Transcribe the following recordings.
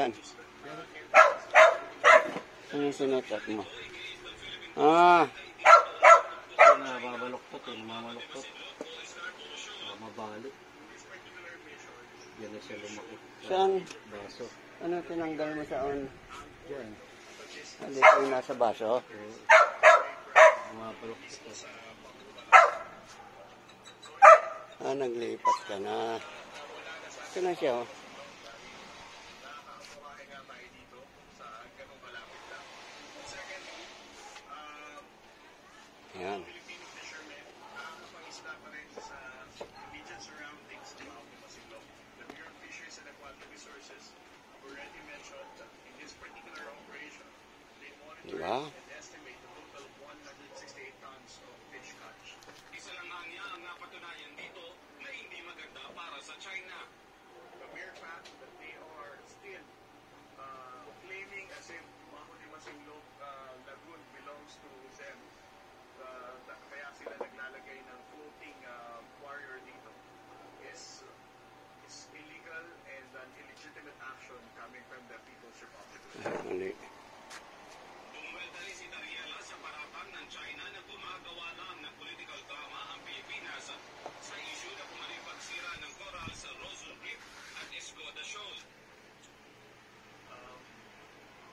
yan? Ano yung sinuchat mo? Ah. Ito na mamaluktot eh. Mamaluktot. Mabalik. Yan na siya lumaki. Saan? Baso. Ano tinanggal mo sa on? Yan. Dito yung nasa baso? Mamaluktot. Ah, naglipat ka na. Ito na siya, oh. Ayan. Diba? Isa lang hangya ang napatunayan dito na hindi maganda para sa China. The mere fact that they are still claiming as if Mahuli Masinloc Lagoon belongs to them. Kaya sila naglalagay ng floating warrior dito is illegal and an illegitimate action coming from the People's Republic. Mali. Bumweltali si Dariela sa paratang ng China na gumagawa lang ng political drama ang Pilipinas sa issue na kumano'y pagsira ng coral sa Rosal Reef at Escoda Shoal.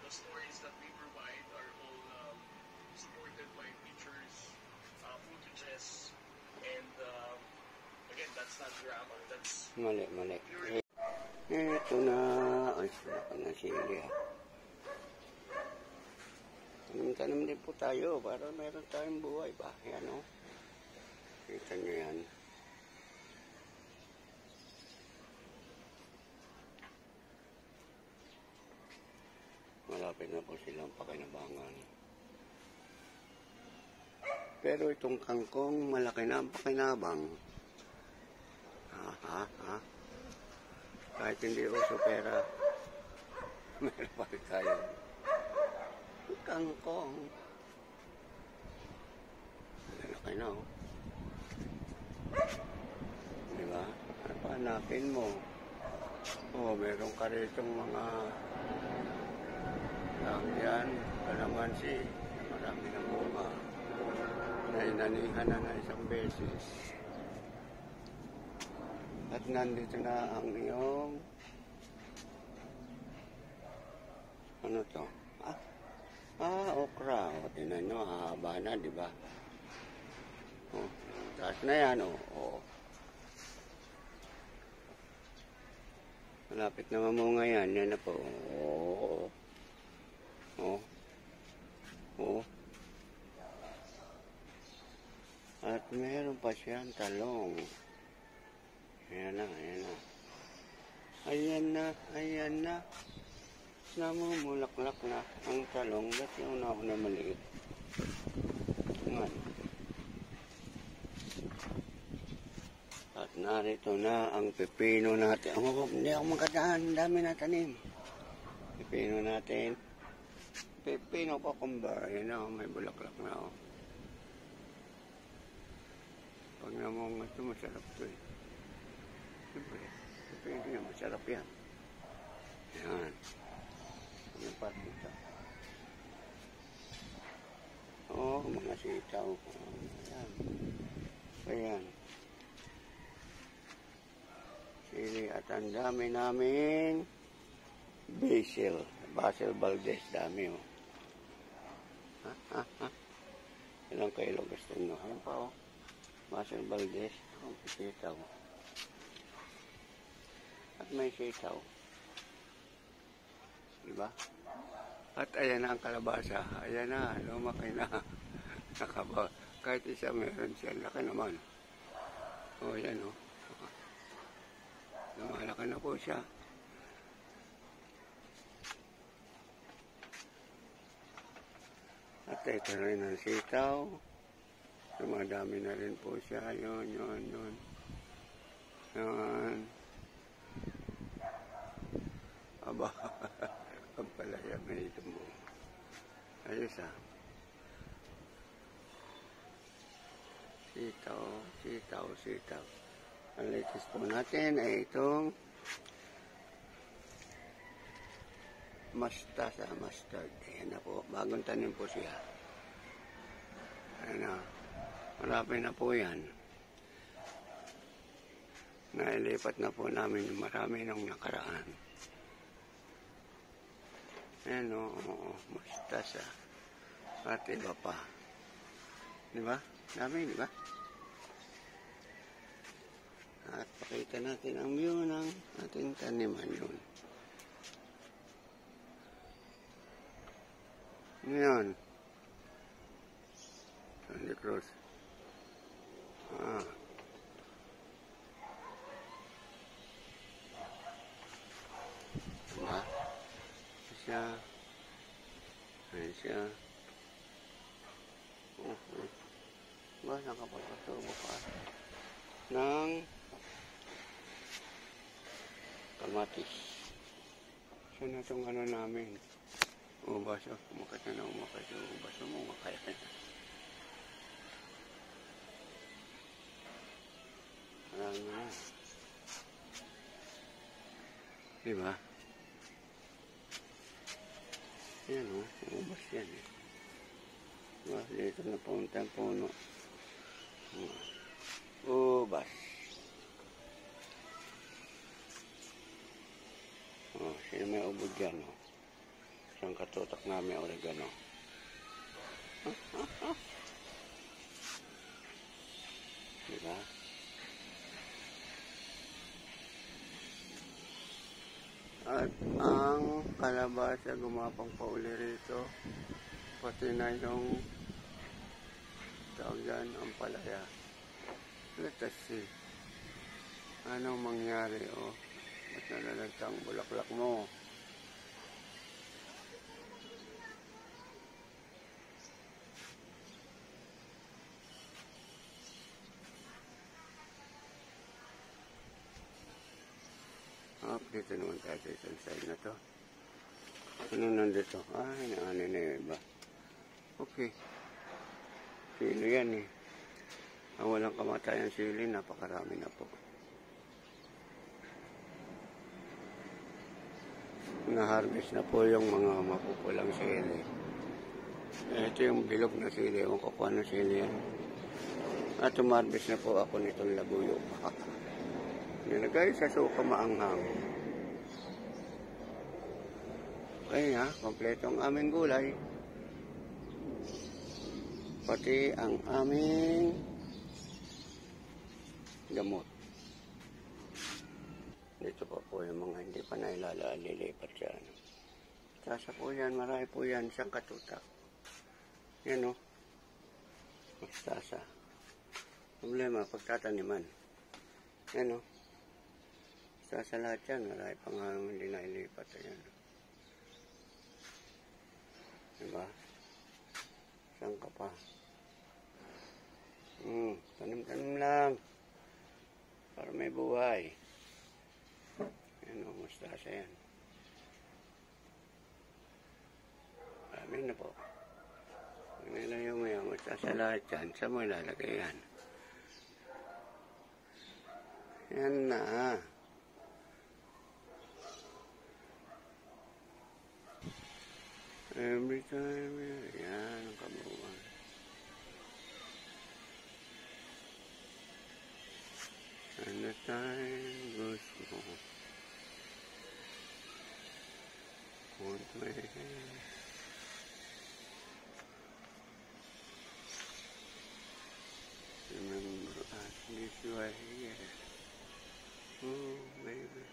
The stories that we provide are all supported by pictures, footages, and again, that's not drama. That's Mali, mali. Ito na. Ay, sila na sili, ah. Tanim-tanim din po tayo para meron tayong buhay ba? Yan, o. Kita nyo yan. Malapit na po silang pakinabangan. Pero itong kangkong, malaki na ang pakinabang. Ha? Kahit hindi uso pera, meron pa rin tayo. Kangkong. Malaki na, oh. Diba? Ano pa hanapin mo? Oh, meron ka ritong mga langyan, kalamansi, marami ng bunga. Nainanihan na isang beses. At nandito na ang iyong ano to? Okra. O, tinan nyo, hahaba na, di ba? O, taas na yan, o. Malapit na mamunga yan. Yan na po. O. At meron pa siyang talong. Ayan na. Ayan na. Namumulaklak na ang talong. Ba't yung na maliit? Ngayon. At narito na ang pepino natin. Hindi ako magkadaan. Dami na tanim. Pepino natin. Pepino cucumber. Ayan na, may bulaklak na. Pag namunga ito, masarap ito eh. Siyempre, pepino niya, masarap yan. Ayan. Yung part dito. Mga sitaw. Ayan. Sili at ang dami namin basil. Basil Valdez. Dami, oh. Ilang kilo gusto nyo? Ano pa, oh? Basil Valdez. Sitaw. At may sitaw. Diba? At ayan na ang kalabasa. Ayan na, lumaki na. Kahit isa meron siya. Laki naman. Ayan o. Lumalaki na po siya. At ito rin ang sitaw. Dumadami na rin po siya. Yun. Aba. Ang palaya na ito mo. Ayos ah. Sitaw. Ang latest po natin ay itong mustard. Ayan na po, bagong tanim po siya. Ayan na, marami na po yan. Nailipat na po namin marami nung nakaraan. Ayan o, mustasa. At iba pa. Diba? Dami, diba? At pakita natin ang view ng ating taniman yun. Ngayon. Sandy Cruz. Diba? Ayan siya. Ba, nakapagpatubo ka ng kamatis. Saan na itong ano namin? Ubas, umakat na umakat yung ubas mo, umakaya na. Marami na. Diba? Yan o, ubas yan eh. Diba, dito na punta ang puno. Ubas. Sino may ubod dyan o? Isang katutak namin oregano. Diba? At ang kalabasa gumapang pa uli rito. Pati na yung tawag yan, ang palaya. Let us see. Anong mangyari o? Ba't nalalagtang bulaklak mo? Dito naman tayo sa isang side na to. Ano nandito? Naano na yung iba. Okay. Sili yan eh. Ang walang kamatayan sili, napakarami na po. Na-harvest na po yung mga mapupulang sili. Ito yung bilog na sili. Ewan ko kung ano sili yan. At tumarbis na po ako nitong labuyo. Nilagay sa suka maanghang. Okay ha, kompleto ang aming gulay. Pati ang aming gamot. Dito pa po yung mga hindi pa nailalilipat dyan. Tasa po yan, marami po yan, isang katutak. Yan o. Mustasa. Problema, pagtataniman. Yan o. Mustasa lahat yan, marami pa nga hindi nailipat. Yan. Diba? Saan ka pa? Tanim-tanim lang. Para may buhay. Yan o, mustasa yan. Amin na po. Nilayo mo yan, mustasa lahat yan. Saan mo ilalagay yan? Yan na. Every time, yan ang kabuuan. And the time goes on. One way. Remember us this way, yeah. Oh, baby.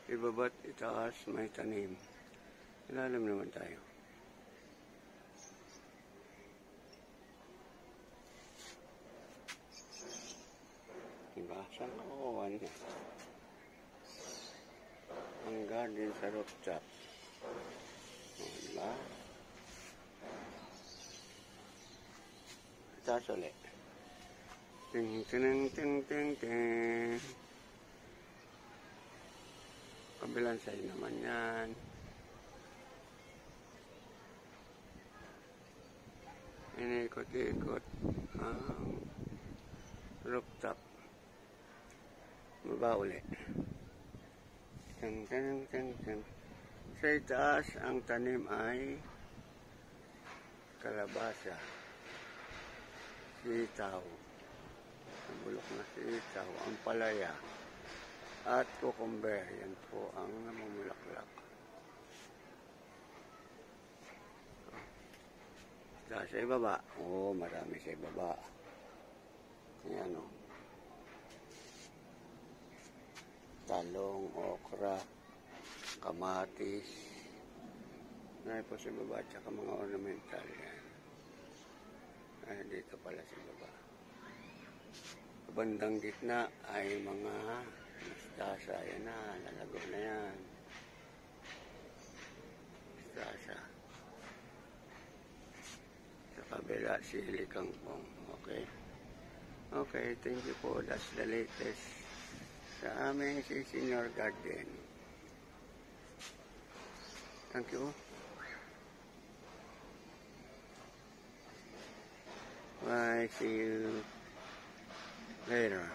Ibaba't itaas may tanim. Ilalim naman tayo. Diba? Saan kakuha niya? Ang garden sa rooftop. Diba? Itaas ulit. Ting, ting, ting, ting, ting. Kabilang side naman yan. Inikot-ikot ang rooftop. Baba ulit. Tang, tang, tang, tang. Sa itaas, ang tanim ay kalabasa, sitaw, ang bulok na sitaw, ang palaya, at cucumber. Yan po ang namumulaklak. Sa ibaba, marami sa ibaba. Ayan o. Talong, okra, kamatis. Ngayon po sa baba, at saka mga ornamental yan. Ay, dito pala sa baba. Sa bandang gitna ay mga mustasa. Yan na, lalago na yan. Mustasa. Sa kabila, sili kangkong. Okay? Okay, thank you po. That's the latest sa aming senior garden. Thank you. Bye. See you later.